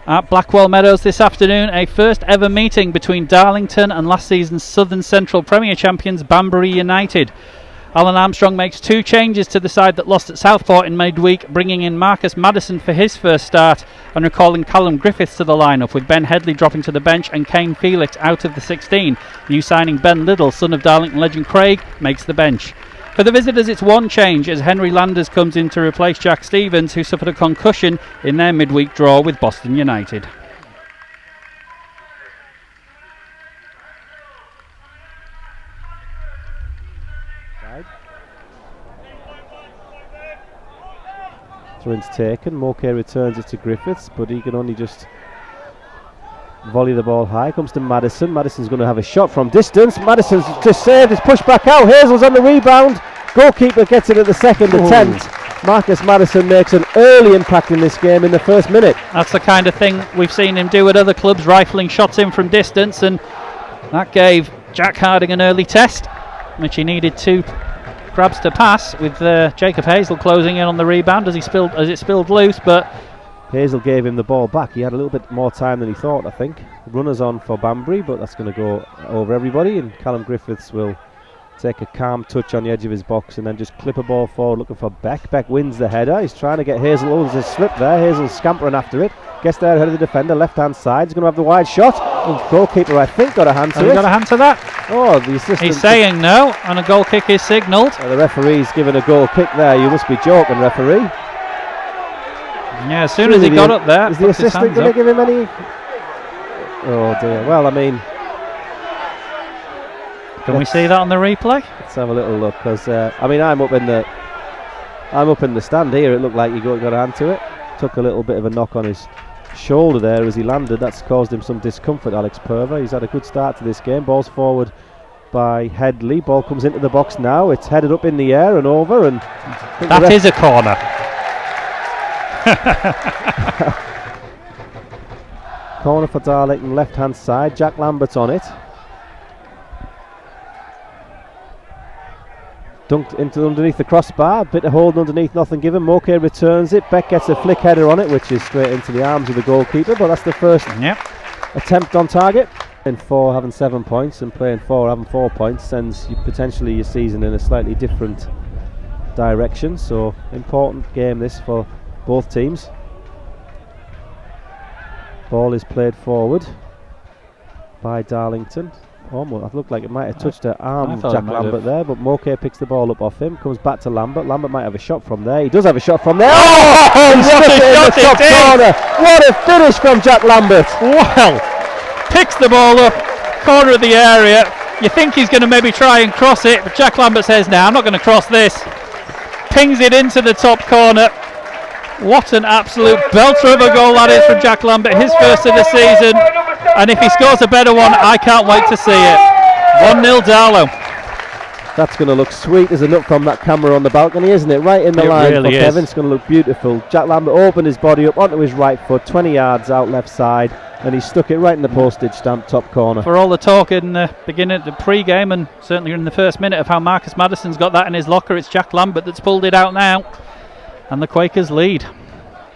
At Blackwell Meadows this afternoon, a first ever meeting between Darlington and last season's Southern Central Premier champions Banbury United. Alan Armstrong makes 2 changes to the side that lost at Southport in midweek, bringing in Marcus Maddison for his first start and recalling Callum Griffiths to the lineup, with Ben Headley dropping to the bench and Kane Felix out of the 16. New signing Ben Liddell, son of Darlington legend Craig, makes the bench. For the visitors, it's 1 change as Henry Landers comes in to replace Jack Stevens, who suffered a concussion in their midweek draw with Boston United. Throw-in's taken. Mulcahy returns it to Griffiths, but he can only just volley the ball high. Comes to Maddison. Maddison's going to have a shot from distance. Maddison's just saved. It's pushed back out. Hazel's on the rebound. Goalkeeper gets it at the second attempt. Marcus Maddison makes an early impact in this game in the first minute. That's the kind of thing we've seen him do at other clubs, rifling shots in from distance, and that gave Jack Harding an early test, which he needed 2 grabs to pass, with Jacob Hazel closing in on the rebound as it spilled loose, but Hazel gave him the ball back. He had a little bit more time than he thought, I think. Runners on for Banbury, but that's going to go over everybody, and Callum Griffiths will take a calm touch on the edge of his box and then just clip a ball forward looking for Beck. Beck wins the header. He's trying to get Hazel. Oh, there's a slip there. Hazel's scampering after it. Gets there ahead of the defender, left hand side. He's going to have the wide shot. Oh, goalkeeper, I think, got a hand to it. Got a hand to that? Oh, the assistant. He's saying no, and a goal kick is signalled. The referee's given a goal kick there. You must be joking, referee. Yeah, as soon as he got up there. Is the assistant going to give him any? Oh dear. Well, I mean, can we see that on the replay? Let's have a little look, because I mean, I'm up in the stand here. It looked like he got a hand to it. Took a little bit of a knock on his shoulder there as he landed. That's caused him some discomfort, Alex Purver. He's had a good start to this game. Ball's forward by Headley. Ball comes into the box now. It's headed up in the air and over, and that is a corner. Corner for Darlington, left hand side. Jack Lambert's on it. Dunked into underneath the crossbar. Bit of holding underneath, nothing given. Mulcahy returns it. Beck gets a flick header on it, which is straight into the arms of the goalkeeper, but that's the first attempt on target. In 4 having 7 points and playing 4 having 4 points sends you potentially your season in a slightly different direction. So important game this for both teams. Ball is played forward by Darlington. Almost, it looked like it might have touched her arm of Jack Lambert there, but Mulcahy picks the ball up off him, comes back to Lambert. Lambert might have a shot from there. He does have a shot from there. Oh, he stuck it in the top corner. What a finish from Jack Lambert. Well, picks the ball up, corner of the area. You think he's going to maybe try and cross it, but Jack Lambert says, "No, I'm not going to cross this." Pings it into the top corner. What an absolute belter of a goal that is from Jack Lambert, his first of the season, and if he scores a better one, I can't wait to see it. 1-0 Darlow. That's going to look sweet as a nut from that camera on the balcony, isn't it? Right in the line really for Kevin. It's going to look beautiful. Jack Lambert opened his body up onto his right foot, 20 yards out left side, and he stuck it right in the postage stamp top corner. For all the talk in the beginning, the pre-game, and certainly in the first minute of how Marcus Maddison's got that in his locker, it's Jack Lambert that's pulled it out now. And the Quakers lead.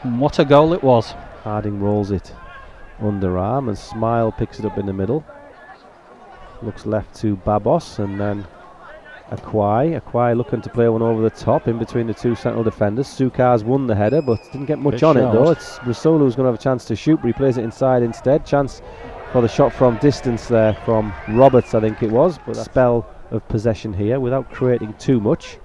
And what a goal it was. Harding rolls it underarm and Smile picks it up in the middle. Looks left to Babos and then Akwai looking to play one over the top in between the 2 central defenders. Sukar's won the header but didn't get much on it though. It's Rusolo who's going to have a chance to shoot, but he plays it inside instead. Chance for the shot from distance there from Roberts, I think it was, but a spell of possession here without creating too much.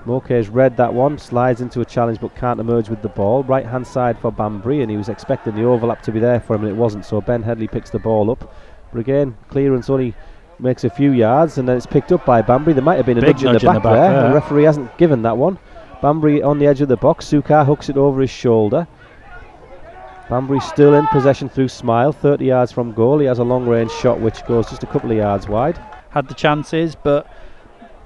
Mulcahy's read that one, slides into a challenge but can't emerge with the ball. Right hand side for Banbury, and he was expecting the overlap to be there for him and it wasn't, so Ben Headley picks the ball up. But again, clearance only makes a few yards and then it's picked up by Banbury. There might have been a nudge in the back there. The referee hasn't given that one. Banbury on the edge of the box. Sukar hooks it over his shoulder. Banbury still in possession through Smile, 30 yards from goal. He has a long range shot which goes just a couple of yards wide. Had the chances, but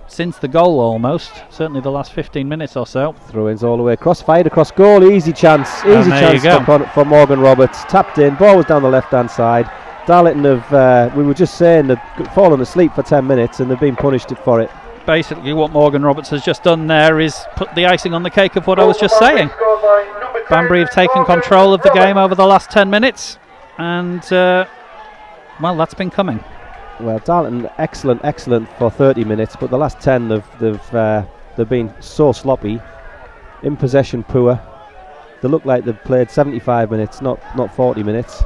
since the goal almost, certainly the last 15 minutes or so. Throw-ins all the way across, fired across goal, easy chance for Morgan Roberts. Tapped in, ball was down the left hand side. Darlington have, we were just saying, they've fallen asleep for 10 minutes and they've been punished for it. Basically what Morgan Roberts has just done there is put the icing on the cake of what I was just saying. Banbury have taken control of the game over the last 10 minutes, and well, that's been coming. Well, Darlington excellent for 30 minutes, but the last 10 they've been so sloppy, in possession poor. They look like they've played 75 minutes, not 40 minutes.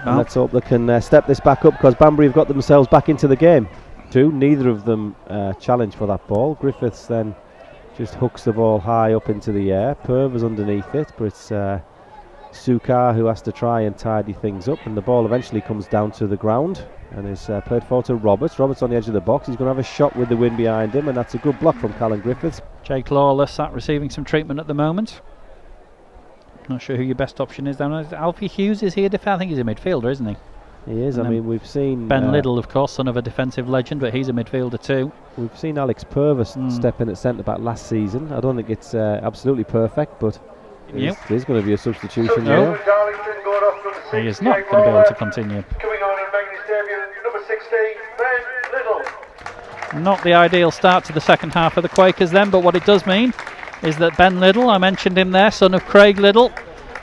No. And let's hope they can step this back up, because Banbury have got themselves back into the game. Neither of them challenge for that ball. Griffiths then just hooks the ball high up into the air. Purvis underneath it, but it's Sukar who has to try and tidy things up, and the ball eventually comes down to the ground and is played forward to Roberts. Roberts on the edge of the box. He's going to have a shot with the wind behind him, and that's a good block from Callum Griffiths. Jake Lawless sat receiving some treatment at the moment. Not sure who your best option is down there. Alfie Hughes is here. I think he's a midfielder, isn't he? He is. I mean, we've seen Ben Liddell, of course, son of a defensive legend, but he's a midfielder too. We've seen Alex Purvis step in at centre back last season. I don't think it's absolutely perfect, but there's going to be a substitution there. He is not going to be able to continue. Coming on and making his debut, number 16, Ben Liddell. Not the ideal start to the second half of the Quakers then, but what it does mean is that Ben Liddell, I mentioned him there, son of Craig Liddell,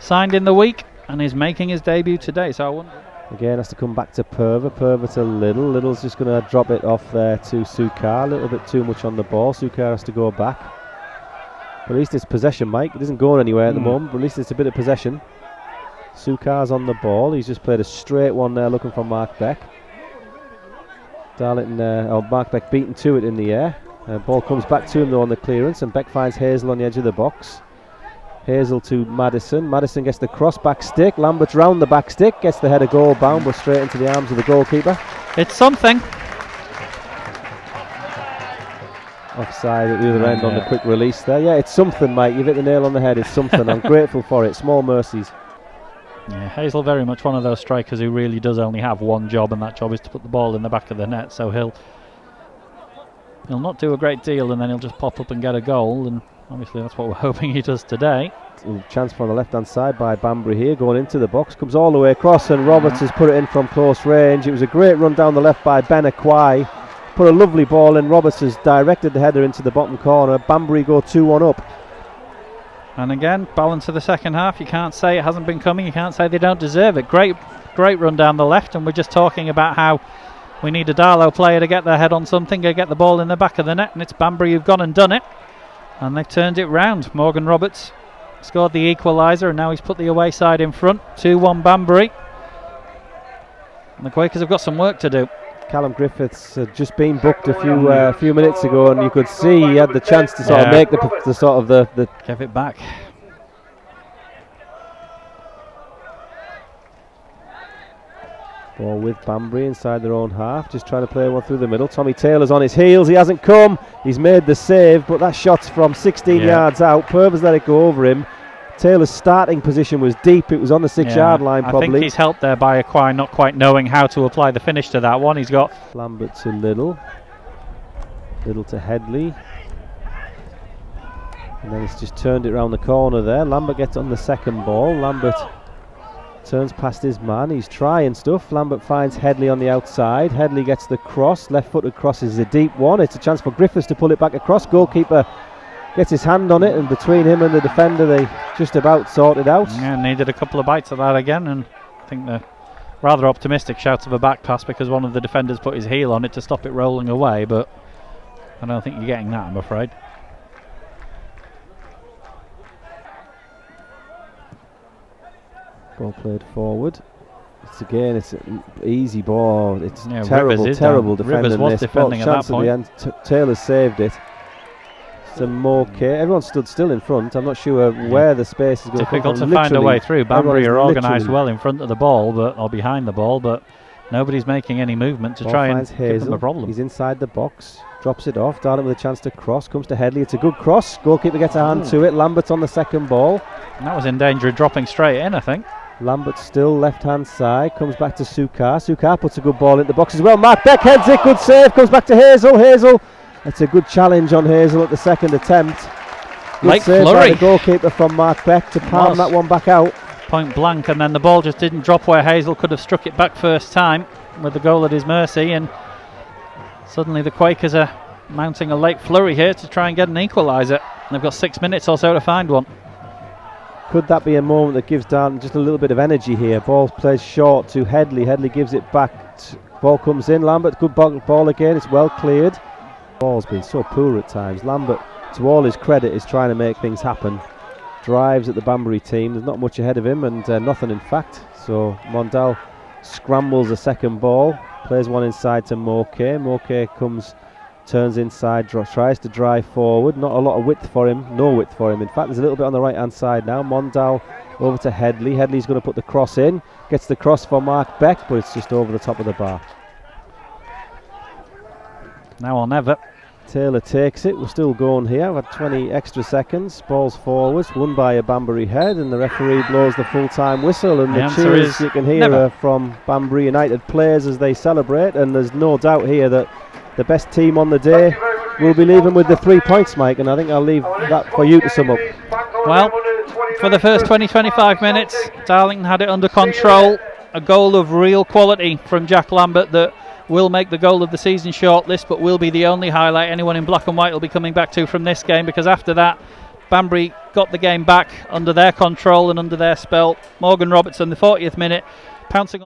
signed in the week and is making his debut today. So I wonder. Again, has to come back to Purva to Liddell. Liddell's just going to drop it off there to Sukar. A little bit too much on the ball. Sukar has to go back. But at least it's possession, Mike. It isn't going anywhere at the moment, but at least it's a bit of possession. Sukar's on the ball. He's just played a straight one there looking for Mark Beck. Darlington, Mark Beck beaten to it in the air. Ball comes back to him though on the clearance, and Beck finds Hazel on the edge of the box. Hazel to Madison. Madison gets the cross back stick. Lambert's round the back stick, gets the header goal bound, but straight into the arms of the goalkeeper. It's something. Offside at the other end on the quick release there. Yeah, it's something, Mike. You've hit the nail on the head. It's something. I'm grateful for it. Small mercies. Yeah, Hazel very much one of those strikers who really does only have one job, and that job is to put the ball in the back of the net. So he'll not do a great deal, and then he'll just pop up and get a goal, and obviously that's what we're hoping he does today. Chance from the left hand side by Banbury here, going into the box, comes all the way across, and Roberts has put it in from close range. It was a great run down the left by Ben Akwai. Put a lovely ball in. Roberts has directed the header into the bottom corner. Banbury go 2-1 up. And again, balance of the second half. You can't say it hasn't been coming. You can't say they don't deserve it. Great run down the left, and we're just talking about how we need a Darlow player to get their head on something, to get the ball in the back of the net, and it's Banbury who've gone and done it, and they've turned it round. Morgan Roberts scored the equaliser, and now he's put the away side in front. 2-1 Banbury, and the Quakers have got some work to do. Callum Griffiths had just been booked a few minutes ago, and you could see he had the chance to sort of make the give it back. Ball with Banbury inside their own half, just trying to play one through the middle. Tommy Taylor's on his heels. He hasn't come. He's made the save, but that shot's from 16 yards out. Purvis let it go over him. Taylor's starting position was deep. It was on the 6-yard line probably. I think he's helped there by Akwai not quite knowing how to apply the finish to that one. He's got Lambert to Liddell. Liddell to Headley. And then it's just turned it around the corner there. Lambert gets on the second ball. Lambert turns past his man. He's trying stuff. Lambert finds Headley on the outside. Headley gets the cross. Left-footed cross is a deep one. It's a chance for Griffiths to pull it back across. Goalkeeper gets his hand on it, and between him and the defender they just about sorted out. Yeah, needed a couple of bites of that again, and I think the rather optimistic shouts of a back pass because one of the defenders put his heel on it to stop it rolling away, but I don't think you're getting that, I'm afraid. Ball played forward. It's an easy ball. It's terrible defending. Rivers was defending at that point. At the end. Taylor saved it. Some okay. Everyone stood still in front. I'm not sure where the space is going to come from. Difficult to find a way through. Banbury are organised well in front of the ball, or behind the ball, but nobody's making any movement to try and give them a problem. He's inside the box, drops it off. Darlington with a chance to cross, comes to Headley. It's a good cross. Goalkeeper gets a hand to it. Lambert on the second ball. And that was in danger of dropping straight in, I think. Lambert still left hand side, comes back to Sukar. Sukar puts a good ball in the box as well. Mark Beck heads it, good save, comes back to Hazel. It's a good challenge on Hazel at the second attempt. Good save by the goalkeeper from Mark Beck to palm that one back out. Point blank, and then the ball just didn't drop where Hazel could have struck it back first time with the goal at his mercy, and suddenly the Quakers are mounting a late flurry here to try and get an equaliser. They've got 6 minutes or so to find one. Could that be a moment that gives Darlington just a little bit of energy here? Ball plays short to Headley. Headley gives it back. Ball comes in. Lambert, good ball again. It's well cleared. Ball's been so poor at times. Lambert, to all his credit, is trying to make things happen. Drives at the Banbury team. There's not much ahead of him, and nothing in fact. So Mondal scrambles a second ball. Plays one inside to Moke. Moke turns inside, tries to drive forward. Not a lot of width for him, no width for him. In fact, there's a little bit on the right hand side now. Mondal over to Headley. Headley's going to put the cross in. Gets the cross for Mark Beck, but it's just over the top of the bar. Now or never. Taylor takes it. We're still going here. We've had 20 extra seconds. Ball's forwards, won by a Banbury head, and the referee blows the full-time whistle. And the cheers you can hear from Banbury United players as they celebrate. And there's no doubt here that the best team on the day will be leaving with the 3 points, Mike. And I think I'll leave that for you to sum up. Well, for the first 20-25 minutes, Darlington had it under control. A goal of real quality from Jack Lambert that will make the goal of the season shortlist, but will be the only highlight anyone in black and white will be coming back to from this game, because after that, Banbury got the game back under their control and under their spell. Morgan Robertson, the 40th minute, pouncing on